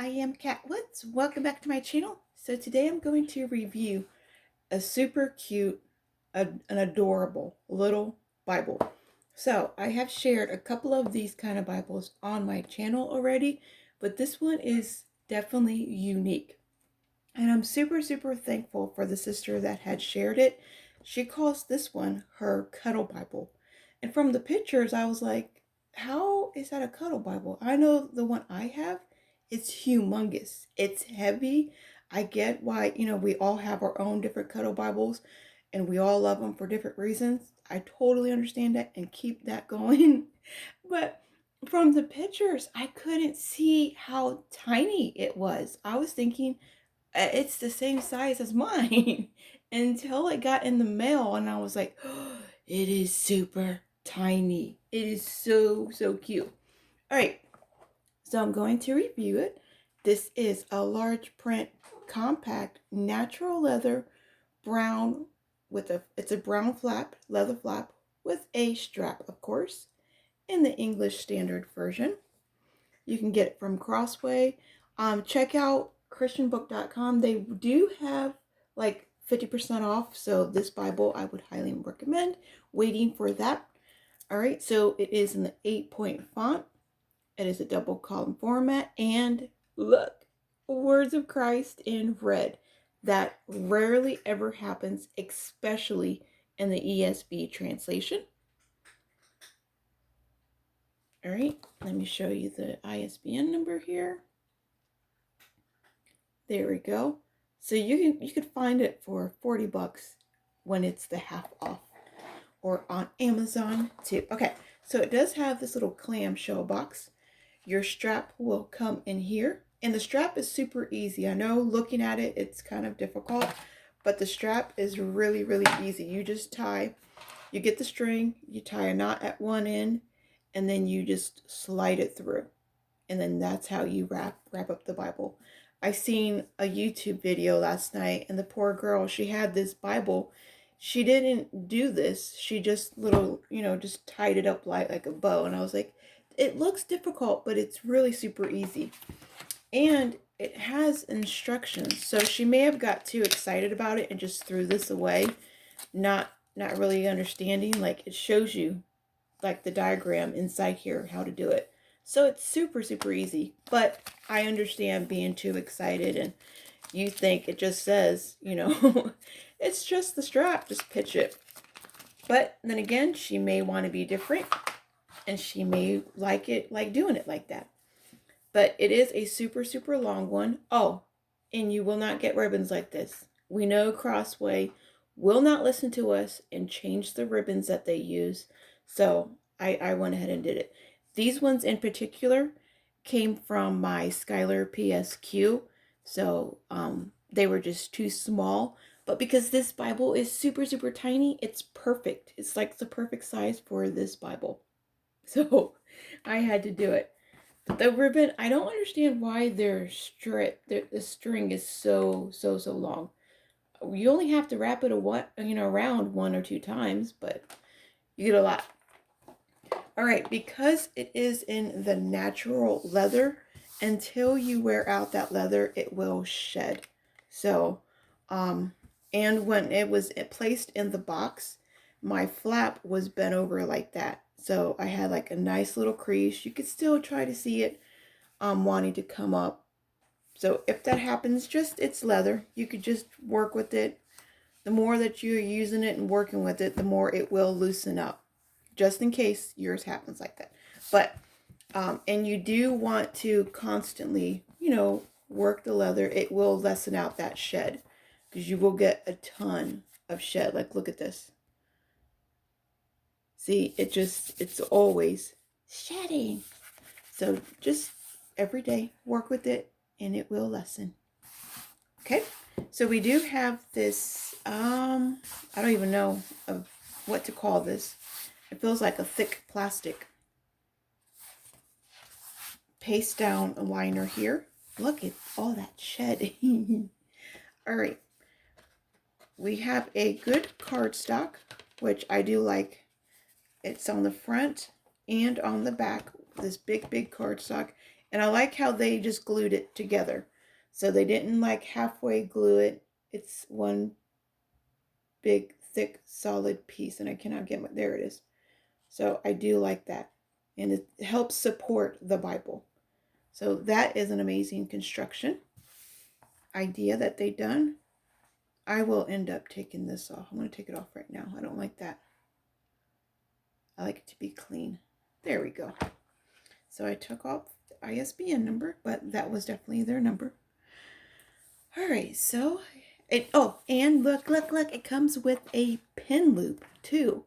I am Kat Woods. Welcome back to my channel. So today I'm going to review a super cute, an adorable little Bible. So I have shared a couple of these kind of Bibles on my channel already, but this one is definitely unique. And I'm super thankful for the sister that had shared it. She calls this one her Cuddle Bible. And from the pictures, I was like, how is that a Cuddle Bible? I know the one I have, it's humongous. It's heavy. I get why, we all have our own different Cuddle Bibles and we all love them for different reasons. I totally understand that and keep that going. But from the pictures, I couldn't see how tiny it was. I was thinking it's the same size as mine until it got in the mail and I was like, oh, it is super tiny. It is so cute. All right, so I'm going to review it. This is a large print, compact, natural leather, brown it's a brown leather flap with a strap, of course, in the English Standard Version. You can get it from Crossway. Check out christianbook.com. They do have like 50% off. So this Bible I would highly recommend waiting for that. All right, so it is in the 8-point font. It is a double column format. And look, words of Christ in red. That rarely ever happens, especially in the ESV translation. All right, let me show you the ISBN number here. There we go. So you could find it for 40 bucks when it's the half off, or on Amazon too. Okay, so it does have this little clamshell box. Your strap will come in here, and the strap is super easy. I know looking at it, it's kind of difficult, but the strap is really easy. You just you get the string, you tie a knot at one end, and then you just slide it through. And then that's how you wrap up the Bible. I seen a YouTube video last night, and the poor girl, she had this Bible. She didn't do this. She just just tied it up like a bow. And I was like, it looks difficult, but it's really super easy. And it has instructions. So she may have got too excited about it and just threw this away, not really understanding. Like, it shows you like the diagram inside here how to do it. So it's super easy, but I understand being too excited and you think it just says, it's just the strap, just pitch it. But then again, she may want to be different and she may like doing it like that. But it is a super long one. Oh, and you will not get ribbons like this. We know Crossway will not listen to us and change the ribbons that they use. So I went ahead and did it. These ones in particular came from my Skylar PSQ. So they were just too small. But because this Bible is super tiny, it's perfect. It's like the perfect size for this Bible. So I had to do it. But the ribbon, I don't understand why they're stripped. The string is so long. You only have to wrap it around 1 or 2 times, but you get a lot. All right, because it is in the natural leather, until you wear out that leather, it will shed. So, and when it was placed in the box, my flap was bent over like that. So I had like a nice little crease. You could still try to see it wanting to come up. So if that happens, it's leather. You could just work with it. The more that you're using it and working with it, the more it will loosen up. Just in case yours happens like that. But, and you do want to constantly, work the leather. It will lessen out that shed because you will get a ton of shed. Like, look at this. See, it's always shedding. So just every day, work with it and it will lessen. Okay, so we do have this, I don't even know of what to call this. It feels like a thick plastic paste down liner here. Look at all that shedding. All right. We have a good cardstock, which I do like. It's on the front and on the back. This big cardstock. And I like how they just glued it together. So they didn't like halfway glue it. It's one big, thick, solid piece. And I cannot get my, there it is. So I do like that. And it helps support the Bible. So that is an amazing construction idea that they done. I will end up taking this off. I'm going to take it off right now. I don't like that. I like it to be clean. There we go. So I took off the ISBN number, but that was definitely their number. All right, so and look, it comes with a pen loop too.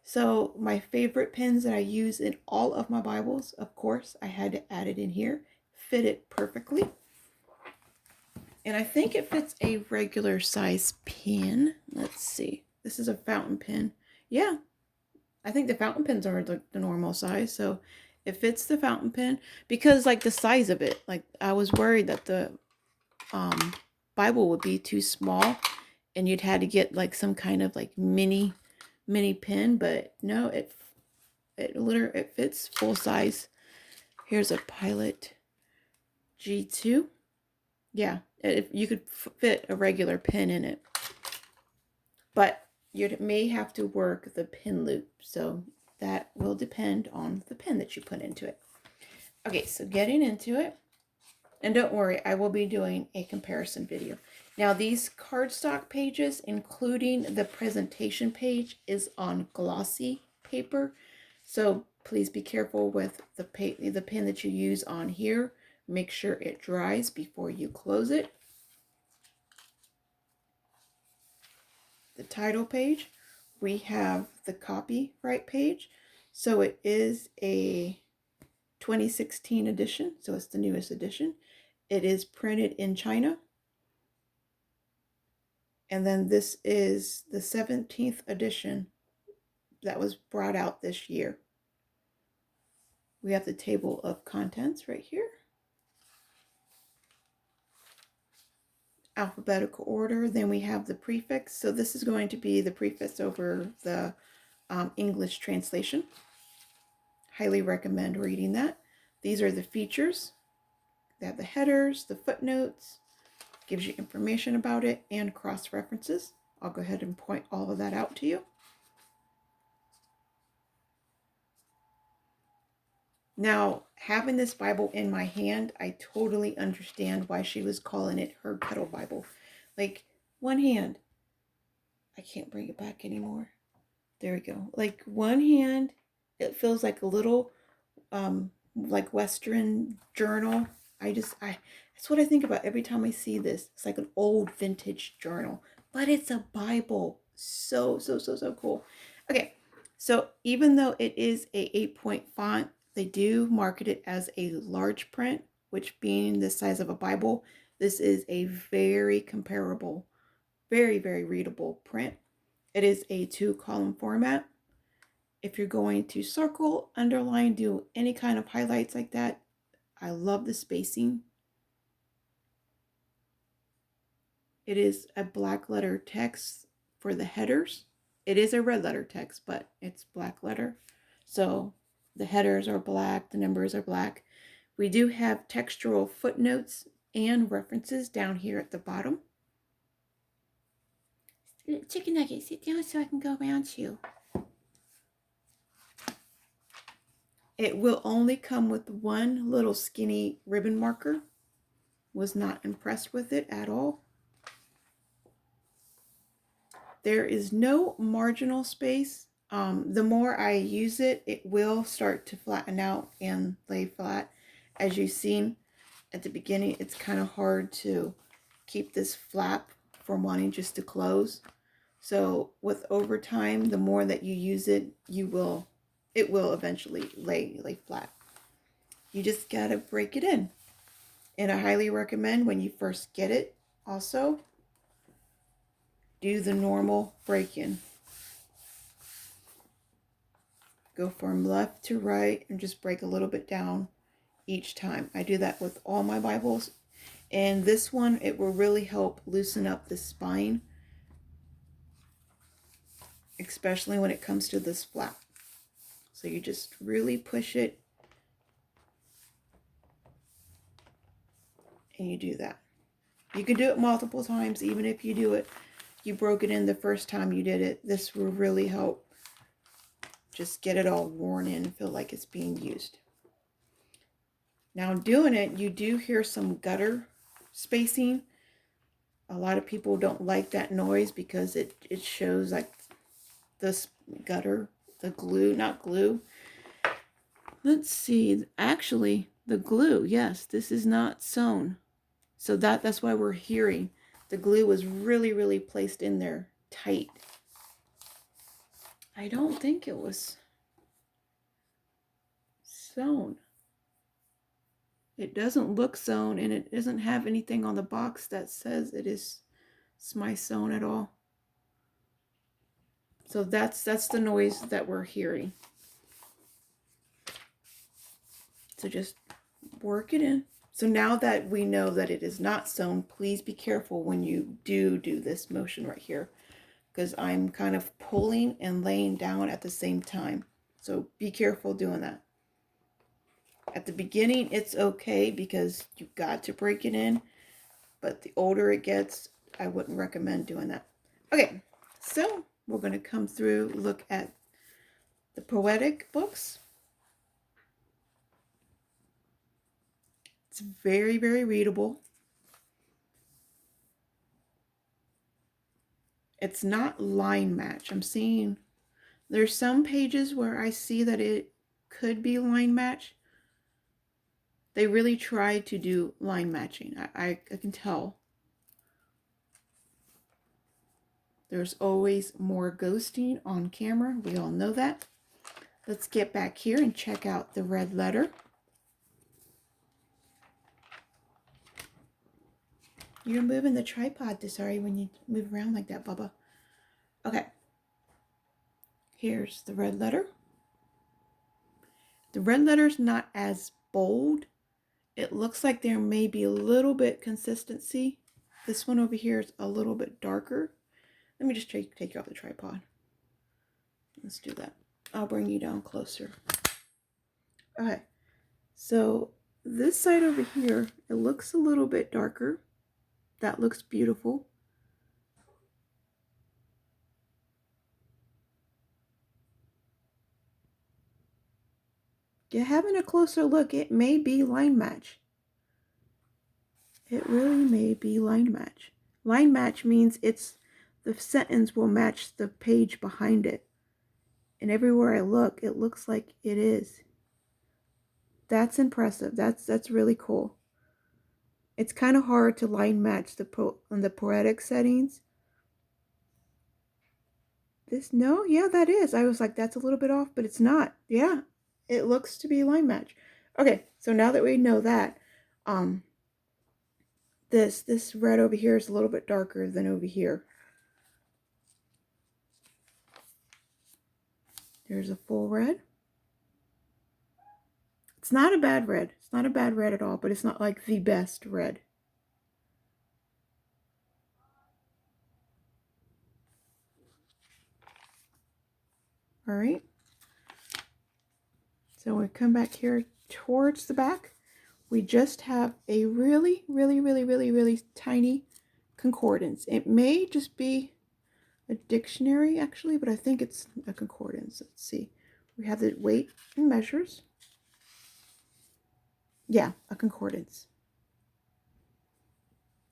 So my favorite pens that I use in all of my Bibles, of course, I had to add it in here. Fit it perfectly. And I think it fits a regular size pen. Let's see. This is a fountain pen. Yeah, I think the fountain pens are the normal size. So it fits the fountain pen because like the size of it. Like I was worried that the Bible would be too small and you'd had to get like some kind of like mini pen. But no, it fits full size. Here's a Pilot G2. Yeah, you could fit a regular pen in it, but you may have to work the pin loop, so that will depend on the pen that you put into it. Okay, so getting into it, and don't worry, I will be doing a comparison video. Now these cardstock pages, including the presentation page, is on glossy paper, so please be careful with the pen that you use on here. Make sure it dries before you close it. The title page, we have the copyright page. So it is a 2016 edition, so it's the newest edition. It is printed in China. And then this is the 17th edition that was brought out this year. We have the table of contents right here. Alphabetical order. Then we have the prefix. So this is going to be the preface over the English translation. Highly recommend reading that. These are the features. They have the headers, the footnotes, gives you information about it, and cross references. I'll go ahead and point all of that out to you. Now, having this Bible in my hand, I totally understand why she was calling it her Cuddle Bible. Like, one hand. I can't bring it back anymore. There we go. Like, one hand, it feels like a little, like Western journal. That's what I think about every time I see this. It's like an old vintage journal, but it's a Bible. So cool. Okay, so even though it is a 8-point font, they do market it as a large print, which being the size of a Bible, this is a very comparable, very readable print. It is a 2-column format. If you're going to circle, underline, do any kind of highlights like that, I love the spacing. It is a black letter text for the headers. It is a red letter text, but it's black letter. So the headers are black, the numbers are black. We do have textural footnotes and references down here at the bottom. Chicken Nugget, sit down so I can go around you. It will only come with one little skinny ribbon marker. Was not impressed with it at all. There is no marginal space. The more I use it, it will start to flatten out and lay flat. As you've seen at the beginning, it's kind of hard to keep this flap from wanting just to close. So with over time, the more that you use it, it will eventually lay flat. You just gotta break it in. And I highly recommend when you first get it, also, do the normal break-in. Go from left to right and just break a little bit down each time. I do that with all my Bibles. And this one, it will really help loosen up the spine, especially when it comes to this flap. So you just really push it and you do that. You can do it multiple times, even if you broke it in the first time you did it. This will really help just get it all worn in and feel like it's being used. Now doing it, you do hear some gutter spacing. A lot of people don't like that noise because it shows like this gutter, the glue, not glue. Let's see, actually the glue, yes, this is not sewn. So that's why we're hearing the glue was really, really placed in there tight. I don't think it was sewn. It doesn't look sewn, and it doesn't have anything on the box that says it is sewn at all. So that's the noise that we're hearing. So just work it in. So now that we know that it is not sewn, please be careful when you do this motion right here, because I'm kind of pulling and laying down at the same time. So be careful doing that. At the beginning, it's okay because you've got to break it in, but the older it gets, I wouldn't recommend doing that. Okay, so we're going to come through, look at the Poetic Books. It's very, very readable. It's not line match. I'm seeing there's some pages where I see that it could be line match. They really try to do line matching. I can tell. There's always more ghosting on camera. We all know that. Let's get back here and check out the red letter. You're moving the tripod, sorry, when you move around like that, Bubba. Okay. Here's the red letter. The red letter's not as bold. It looks like there may be a little bit consistency. This one over here is a little bit darker. Let me just take you off the tripod. Let's do that. I'll bring you down closer. Okay. So this side over here, it looks a little bit darker. That looks beautiful. Yeah, having a closer look, it may be line match. It really may be line match. Line match means the sentence will match the page behind it. And everywhere I look, it looks like it is. That's impressive. That's really cool. It's kind of hard to line match on the poetic settings. Yeah, that is. I was like, that's a little bit off, but it's not. Yeah, it looks to be line match. Okay, so now that we know that, this red over here is a little bit darker than over here. There's a full red. It's not a bad red. It's not a bad red at all, but it's not like the best red. All right. So we come back here towards the back. We just have a really, really, really, really, really tiny concordance. It may just be a dictionary actually, but I think it's a concordance. Let's see. We have the weight and measures. Yeah, a concordance.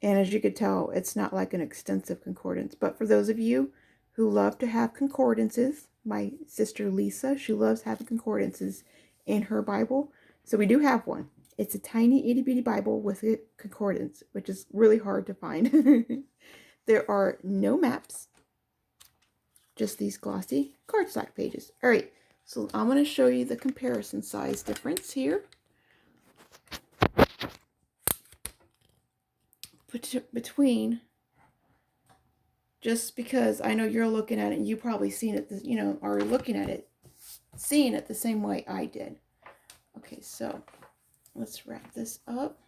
And as you could tell, it's not like an extensive concordance. But for those of you who love to have concordances, my sister Lisa, she loves having concordances in her Bible. So we do have one. It's a tiny itty bitty Bible with a concordance, which is really hard to find. There are no maps, just these glossy cardstock pages. All right, so I'm going to show you the comparison size difference here between, just because I know you're looking at it and you probably seen it, are looking at it, seeing it the same way I did. Okay, so let's wrap this up.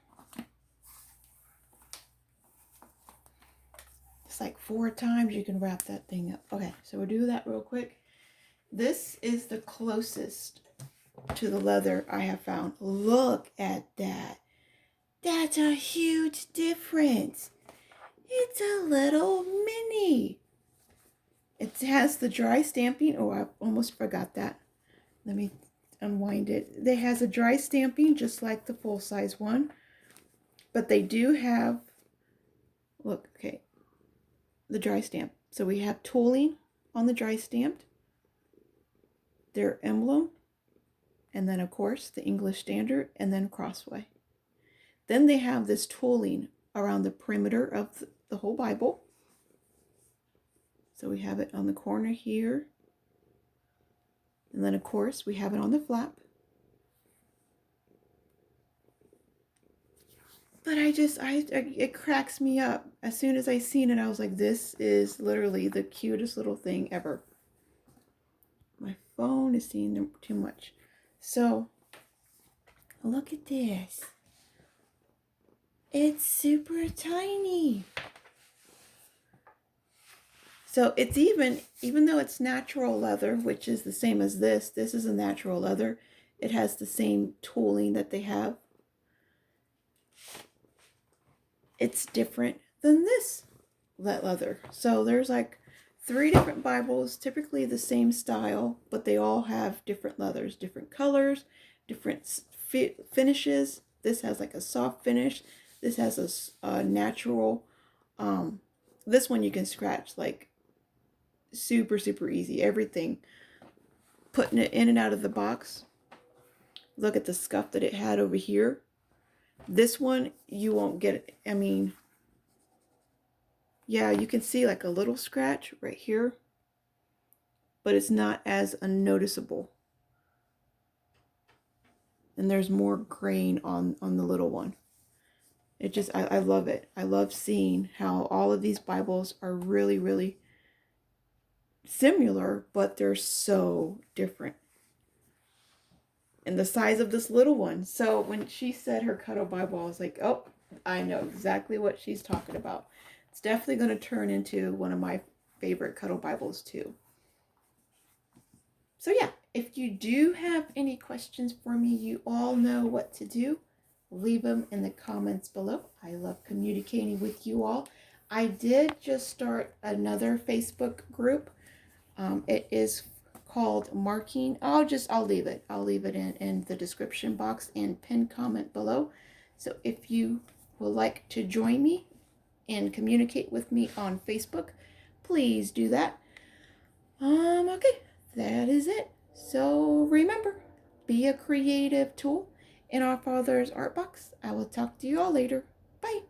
It's like 4 times you can wrap that thing up. Okay, so we'll do that real quick. This is the closest to the leather I have found. Look at that. That's a huge difference. It's a little mini. It has the dry stamping. Oh, I almost forgot that. Let me unwind it. It has a dry stamping just like the full-size one. But they do have, look, okay, the dry stamp. So we have tooling on the dry stamped, their emblem, and then of course the English Standard, and then Crossway. Then they have this tooling around the perimeter of the whole Bible. So we have it on the corner here. And then of course we have it on the flap. But it cracks me up. As soon as I seen it, I was like, this is literally the cutest little thing ever. My phone is seeing them too much. So, look at this. It's super tiny. So it's even though it's natural leather, which is the same as this is a natural leather. It has the same tooling that they have. It's different than this leather. So there's like 3 different Bibles, typically the same style, but they all have different leathers, different colors, different finishes. This has like a soft finish. This has a natural, this one you can scratch like super, super easy. Everything. Putting it in and out of the box. Look at the scuff that it had over here. This one, you won't get it. I mean, yeah, you can see like a little scratch right here, but it's not as unnoticeable. And there's more grain on the little one. It just, I love it. I love seeing how all of these Bibles are really, really similar, but they're so different. And the size of this little one. So when she said her Cuddle Bible, I was like, oh, I know exactly what she's talking about. It's definitely going to turn into one of my favorite Cuddle Bibles too. So yeah, if you do have any questions for me, you all know what to do. Leave them in the comments below. I love communicating with you all. I did just start another Facebook group. It is called Marking. I'll leave it. I'll leave it in the description box and pinned comment below. So if you would like to join me and communicate with me on Facebook, please do that. Okay, that is it. So remember, be a creative tool in our Father's art box. I will talk to you all later. Bye.